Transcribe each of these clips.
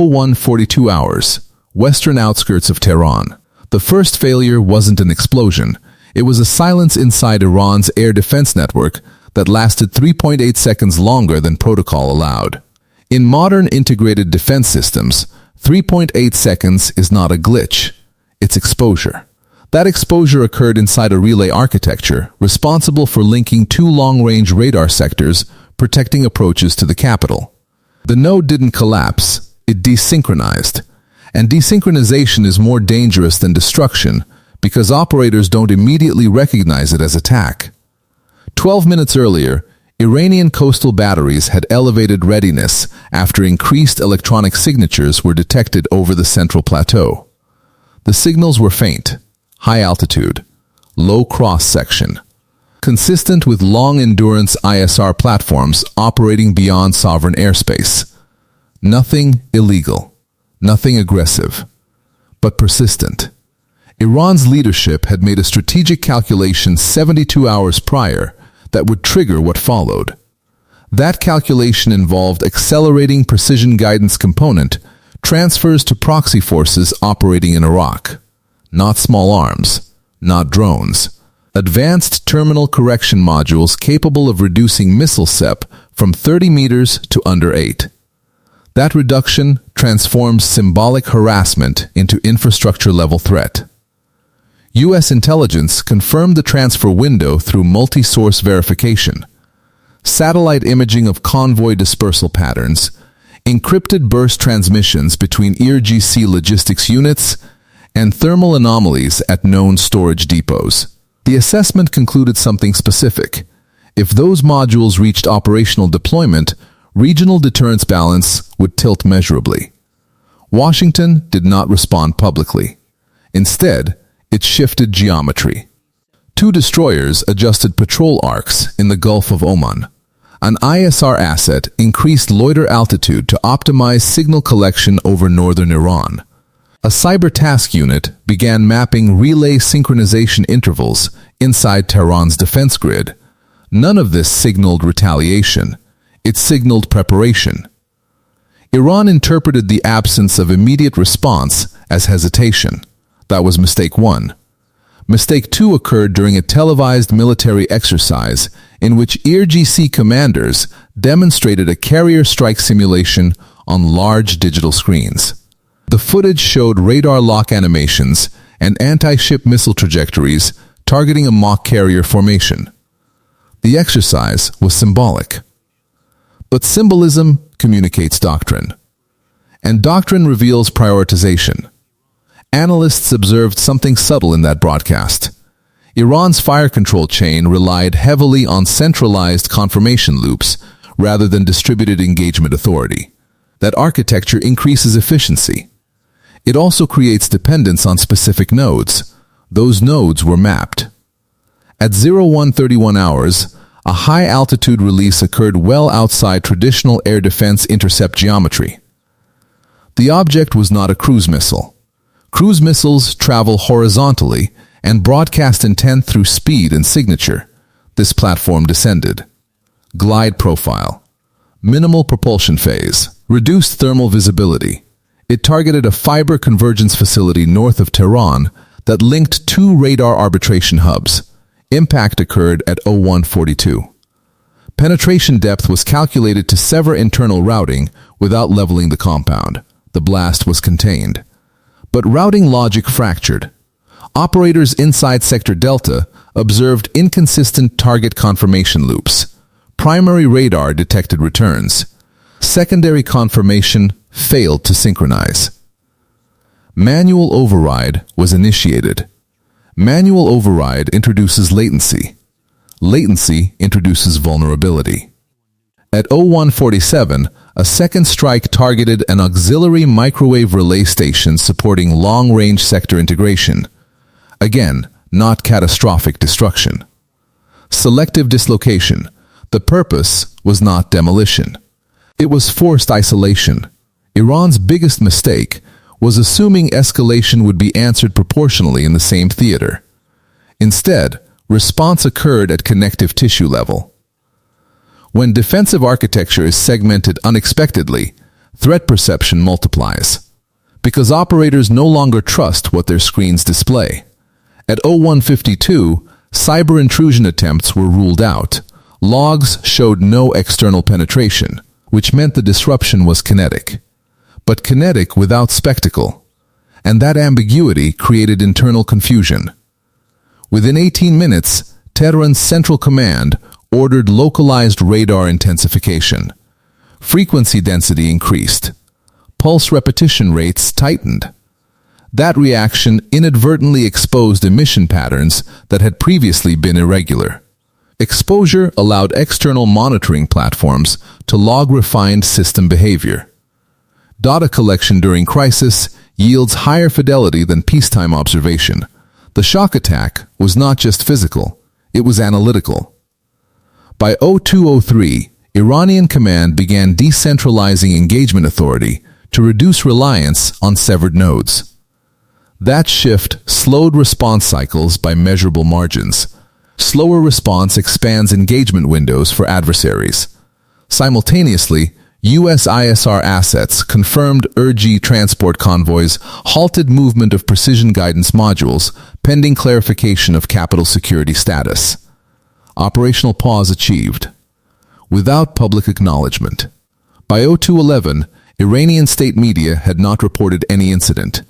01:42 hours, western outskirts of Tehran. The first failure wasn't an explosion. It was a silence inside Iran's air defense network that lasted 3.8 seconds longer than protocol allowed. In modern integrated defense systems, 3.8 seconds is not a glitch. It's exposure. That exposure occurred inside a relay architecture responsible for linking two long-range radar sectors, protecting approaches to the capital. The node didn't collapse, it desynchronized. And desynchronization is more dangerous than destruction because operators don't immediately recognize it as attack. 12 minutes earlier, Iranian coastal batteries had elevated readiness after increased electronic signatures were detected over the central plateau. The signals were faint, high altitude, low cross-section, consistent with long-endurance ISR platforms operating beyond sovereign airspace. Nothing illegal, nothing aggressive, but persistent. Iran's leadership had made a strategic calculation 72 hours prior that would trigger what followed. That calculation involved accelerating precision guidance component transfers to proxy forces operating in Iraq. Not small arms, not drones. Advanced terminal correction modules capable of reducing missile SEP from 30 meters to under 8. That reduction transforms symbolic harassment into infrastructure-level threat. U.S. intelligence confirmed the transfer window through multi-source verification. Satellite imaging of convoy dispersal patterns, encrypted burst transmissions between IRGC logistics units, and thermal anomalies at known storage depots. The assessment concluded something specific. If those modules reached operational deployment, regional deterrence balance would tilt measurably. Washington did not respond publicly. Instead, it shifted geometry. 2 destroyers adjusted patrol arcs in the Gulf of Oman. An ISR asset increased loiter altitude to optimize signal collection over northern Iran. A cyber task unit began mapping relay synchronization intervals inside Tehran's defense grid. None of this signaled retaliation. It signaled preparation. Iran interpreted the absence of immediate response as hesitation. That was mistake 1. Mistake 2 occurred during a televised military exercise in which IRGC commanders demonstrated a carrier strike simulation on large digital screens. The footage showed radar lock animations and anti-ship missile trajectories targeting a mock carrier formation. The exercise was symbolic. But symbolism communicates doctrine. And doctrine reveals prioritization. Analysts observed something subtle in that broadcast. Iran's fire control chain relied heavily on centralized confirmation loops rather than distributed engagement authority. That architecture increases efficiency. It also creates dependence on specific nodes. Those nodes were mapped. At 01:31 hours, a high-altitude release occurred well outside traditional air defense intercept geometry. The object was not a cruise missile. Cruise missiles travel horizontally and broadcast intent through speed and signature. This platform descended. Glide profile. Minimal propulsion phase. Reduced thermal visibility. It targeted a fiber convergence facility north of Tehran that linked 2 radar arbitration hubs. Impact occurred at 01:42. Penetration depth was calculated to sever internal routing without leveling the compound. The blast was contained. But routing logic fractured. Operators inside Sector Delta observed inconsistent target confirmation loops. Primary radar detected returns. Secondary confirmation failed to synchronize. Manual override was initiated. Manual override introduces latency. Latency introduces vulnerability. At 01:47, a second strike targeted an auxiliary microwave relay station supporting long-range sector integration. Again, not catastrophic destruction. Selective dislocation. The purpose was not demolition. It was forced isolation. Iran's biggest mistake was assuming escalation would be answered proportionally in the same theater. Instead, response occurred at connective tissue level. When defensive architecture is segmented unexpectedly, threat perception multiplies, because operators no longer trust what their screens display. At 01:52, cyber intrusion attempts were ruled out. Logs showed no external penetration, which meant the disruption was kinetic. But kinetic without spectacle, and that ambiguity created internal confusion. Within 18 minutes, Tehran's Central Command ordered localized radar intensification. Frequency density increased. Pulse repetition rates tightened. That reaction inadvertently exposed emission patterns that had previously been irregular. Exposure allowed external monitoring platforms to log refined system behavior. Data collection during crisis yields higher fidelity than peacetime observation. The shock attack was not just physical, it was analytical. By 02:03, Iranian command began decentralizing engagement authority to reduce reliance on severed nodes. That shift slowed response cycles by measurable margins. Slower response expands engagement windows for adversaries. Simultaneously, U.S. ISR assets confirmed IRGC transport convoys halted movement of precision guidance modules pending clarification of capital security status. Operational pause achieved, without public acknowledgement. By 02:11, Iranian state media had not reported any incident,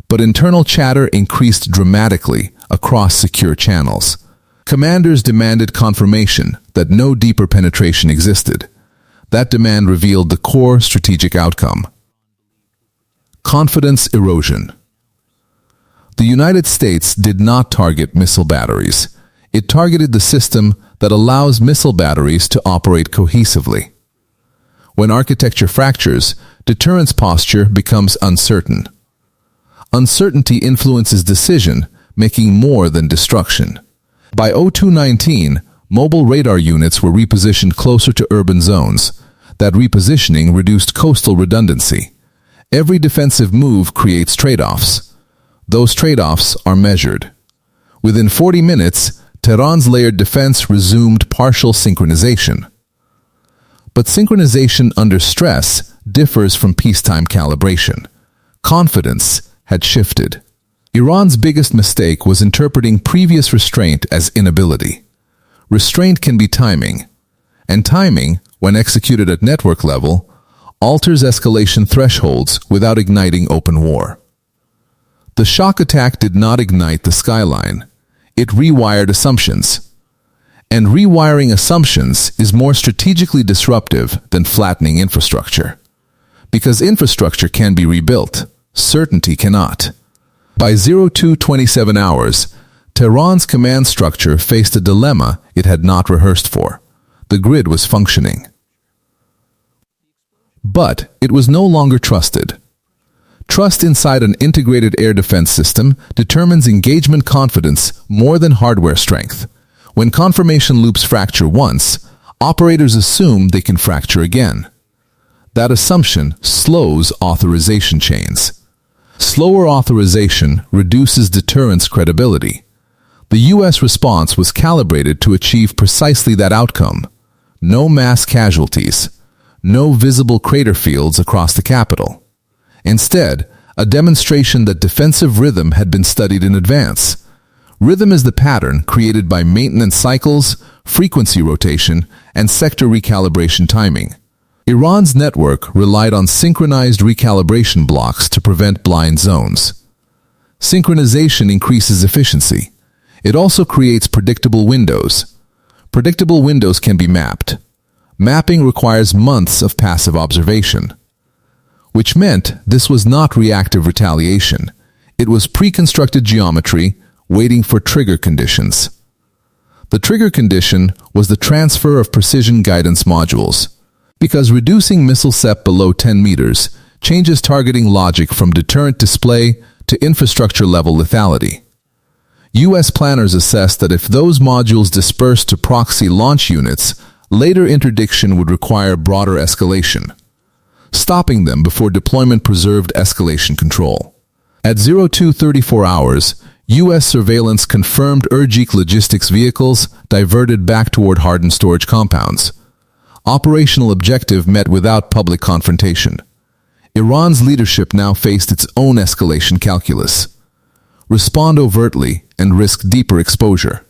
but internal chatter increased dramatically across secure channels. Commanders demanded confirmation that no deeper penetration existed. That demand revealed the core strategic outcome: confidence erosion. The United States did not target missile batteries. It targeted the system that allows missile batteries to operate cohesively. When architecture fractures, deterrence posture becomes uncertain. Uncertainty influences decision, making more than destruction. By 02:19, mobile radar units were repositioned closer to urban zones. That repositioning reduced coastal redundancy. Every defensive move creates trade-offs. Those trade-offs are measured. Within 40 minutes, Tehran's layered defense resumed partial synchronization. But synchronization under stress differs from peacetime calibration. Confidence had shifted. Iran's biggest mistake was interpreting previous restraint as inability. Restraint can be timing, and timing, when executed at network level, alters escalation thresholds without igniting open war. The shock attack did not ignite the skyline. It rewired assumptions. And rewiring assumptions is more strategically disruptive than flattening infrastructure. Because infrastructure can be rebuilt, certainty cannot. By 02:27 hours, Tehran's command structure faced a dilemma it had not rehearsed for. The grid was functioning. But it was no longer trusted. Trust inside an integrated air defense system determines engagement confidence more than hardware strength. When confirmation loops fracture once, operators assume they can fracture again. That assumption slows authorization chains. Slower authorization reduces deterrence credibility. The U.S. response was calibrated to achieve precisely that outcome. No mass casualties, no visible crater fields across the capital. Instead, a demonstration that defensive rhythm had been studied in advance. Rhythm is the pattern created by maintenance cycles, frequency rotation, and sector recalibration timing. Iran's network relied on synchronized recalibration blocks to prevent blind zones. Synchronization increases efficiency. It also creates predictable windows. Predictable windows can be mapped. Mapping requires months of passive observation, which meant this was not reactive retaliation. It was pre-constructed geometry waiting for trigger conditions. The trigger condition was the transfer of precision guidance modules, because reducing missile SEP below 10 meters changes targeting logic from deterrent display to infrastructure-level lethality. U.S. planners assessed that if those modules dispersed to proxy launch units, later interdiction would require broader escalation. Stopping them before deployment preserved escalation control. At 02:34 hours, U.S. surveillance confirmed IRGC logistics vehicles diverted back toward hardened storage compounds. Operational objective met without public confrontation. Iran's leadership now faced its own escalation calculus. Respond overtly and risk deeper exposure.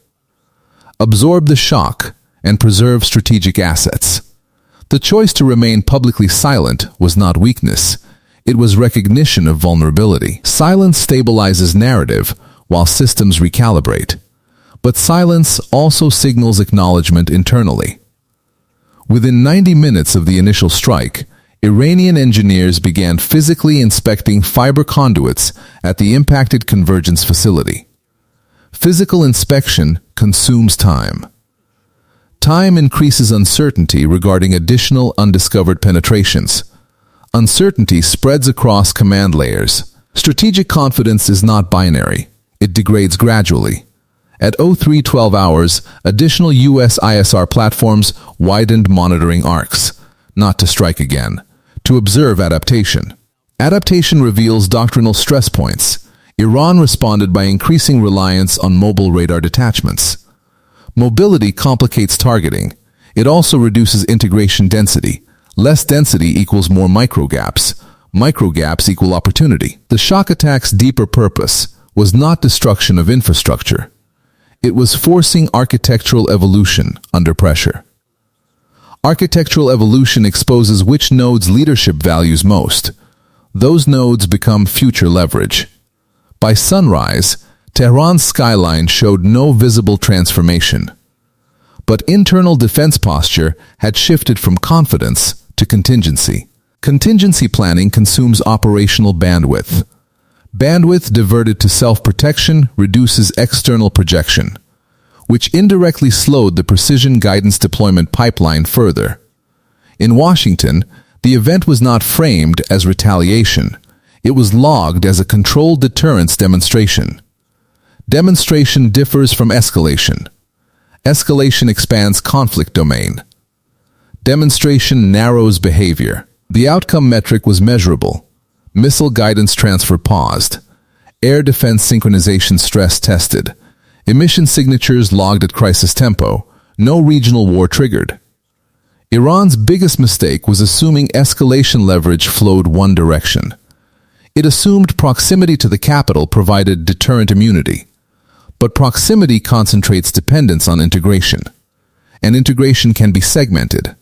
Absorb the shock and preserve strategic assets. The choice to remain publicly silent was not weakness. It was recognition of vulnerability. Silence stabilizes narrative while systems recalibrate. But silence also signals acknowledgement internally. Within 90 minutes of the initial strike, Iranian engineers began physically inspecting fiber conduits at the impacted convergence facility. Physical inspection consumes time. Time increases uncertainty regarding additional undiscovered penetrations. Uncertainty spreads across command layers. Strategic confidence is not binary. It degrades gradually. At 03:12 hours, additional U.S. ISR platforms widened monitoring arcs, not to strike again, to observe adaptation. Adaptation reveals doctrinal stress points. Iran responded by increasing reliance on mobile radar detachments. Mobility complicates targeting. It also reduces integration density. Less density equals more microgaps. Microgaps equal opportunity. The shock attack's deeper purpose was not destruction of infrastructure. It was forcing architectural evolution under pressure. Architectural evolution exposes which nodes leadership values most. Those nodes become future leverage. By sunrise, Tehran's skyline showed no visible transformation. But internal defense posture had shifted from confidence to contingency. Contingency planning consumes operational bandwidth. Bandwidth diverted to self-protection reduces external projection, which indirectly slowed the precision guidance deployment pipeline further. In Washington, the event was not framed as retaliation. It was logged as a controlled deterrence demonstration. Demonstration differs from escalation. Escalation expands conflict domain. Demonstration narrows behavior. The outcome metric was measurable. Missile guidance transfer paused. Air defense synchronization stress tested. Emission signatures logged at crisis tempo. No regional war triggered. Iran's biggest mistake was assuming escalation leverage flowed one direction. It assumed proximity to the capital provided deterrent immunity. But proximity concentrates dependence on integration. And integration can be segmented.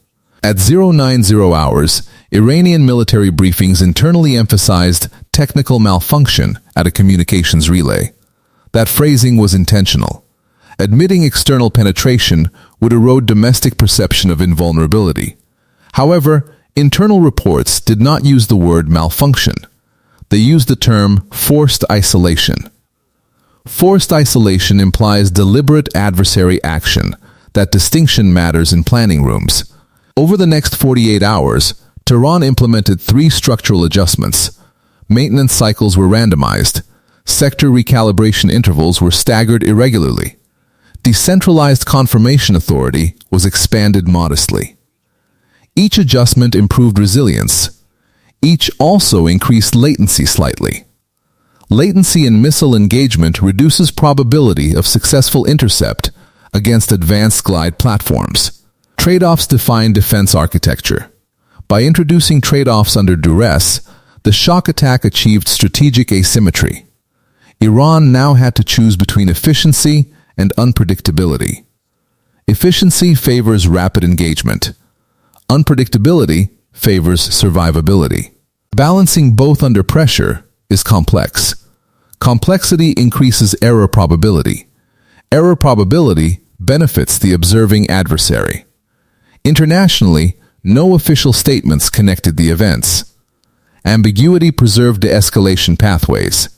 At 090 hours, Iranian military briefings internally emphasized technical malfunction at a communications relay. That phrasing was intentional. Admitting external penetration would erode domestic perception of invulnerability. However, internal reports did not use the word malfunction. They used the term forced isolation. Forced isolation implies deliberate adversary action. That distinction matters in planning rooms. Over the next 48 hours, Tehran implemented 3 structural adjustments. Maintenance cycles were randomized. Sector recalibration intervals were staggered irregularly. Decentralized confirmation authority was expanded modestly. Each adjustment improved resilience. Each also increased latency slightly. Latency in missile engagement reduces probability of successful intercept against advanced glide platforms. Trade-offs define defense architecture. By introducing trade-offs under duress, the shock attack achieved strategic asymmetry. Iran now had to choose between efficiency and unpredictability. Efficiency favors rapid engagement. Unpredictability favors survivability. Balancing both under pressure is complex. Complexity increases error probability. Error probability benefits the observing adversary. Internationally, no official statements connected the events. Ambiguity preserved de-escalation pathways.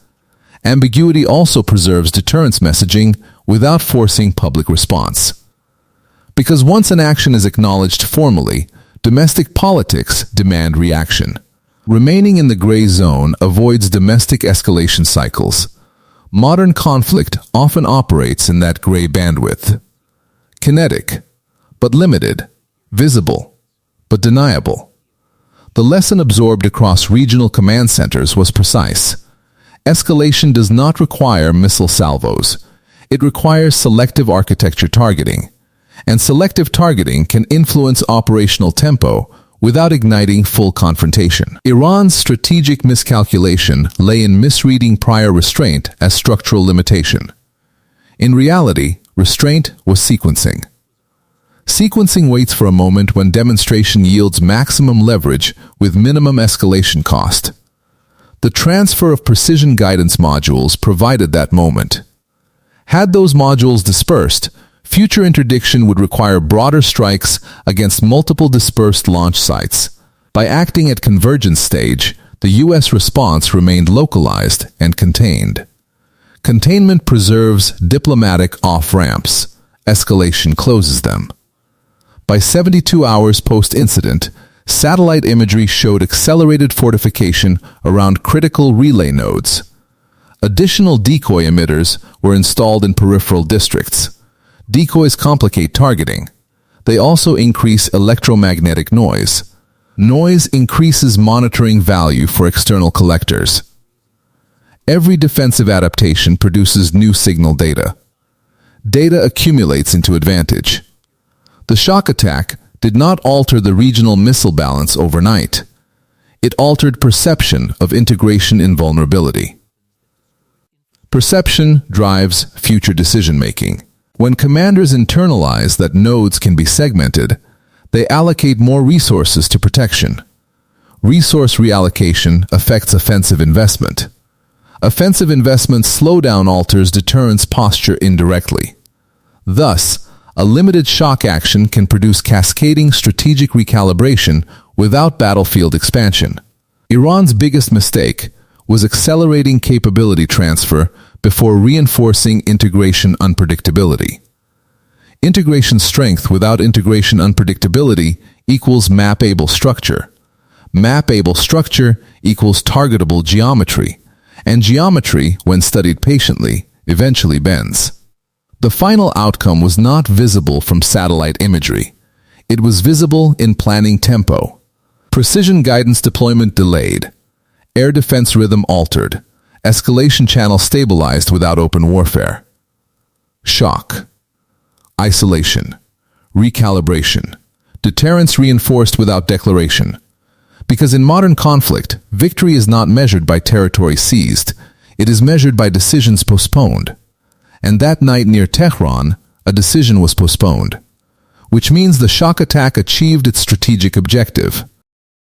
Ambiguity also preserves deterrence messaging without forcing public response. Because once an action is acknowledged formally, domestic politics demand reaction. Remaining in the gray zone avoids domestic escalation cycles. Modern conflict often operates in that gray bandwidth. Kinetic, but limited. Visible, but deniable. The lesson absorbed across regional command centers was precise. Escalation does not require missile salvos. It requires selective architecture targeting. And selective targeting can influence operational tempo without igniting full confrontation. Iran's strategic miscalculation lay in misreading prior restraint as structural limitation. In reality, restraint was sequencing. Sequencing waits for a moment when demonstration yields maximum leverage with minimum escalation cost. The transfer of precision guidance modules provided that moment. Had those modules dispersed, future interdiction would require broader strikes against multiple dispersed launch sites. By acting at convergence stage, the U.S. response remained localized and contained. Containment preserves diplomatic off-ramps. Escalation closes them. By 72 hours post-incident, satellite imagery showed accelerated fortification around critical relay nodes. Additional decoy emitters were installed in peripheral districts. Decoys complicate targeting. They also increase electromagnetic noise. Noise increases monitoring value for external collectors. Every defensive adaptation produces new signal data. Data accumulates into advantage. The shock attack did not alter the regional missile balance overnight. It altered perception of integration invulnerability. Perception drives future decision-making. When commanders internalize that nodes can be segmented, they allocate more resources to protection. Resource reallocation affects offensive investment. Offensive investment slowdown alters deterrence posture indirectly. Thus, a limited shock action can produce cascading strategic recalibration without battlefield expansion. Iran's biggest mistake was accelerating capability transfer before reinforcing integration unpredictability. Integration strength without integration unpredictability equals map-able structure. Map-able structure equals targetable geometry, and geometry, when studied patiently, eventually bends. The final outcome was not visible from satellite imagery. It was visible in planning tempo. Precision guidance deployment delayed. Air defense rhythm altered. Escalation channel stabilized without open warfare. Shock. Isolation. Recalibration. Deterrence reinforced without declaration. Because in modern conflict, victory is not measured by territory seized. It is measured by decisions postponed. And that night near Tehran, a decision was postponed. Which means the shock attack achieved its strategic objective.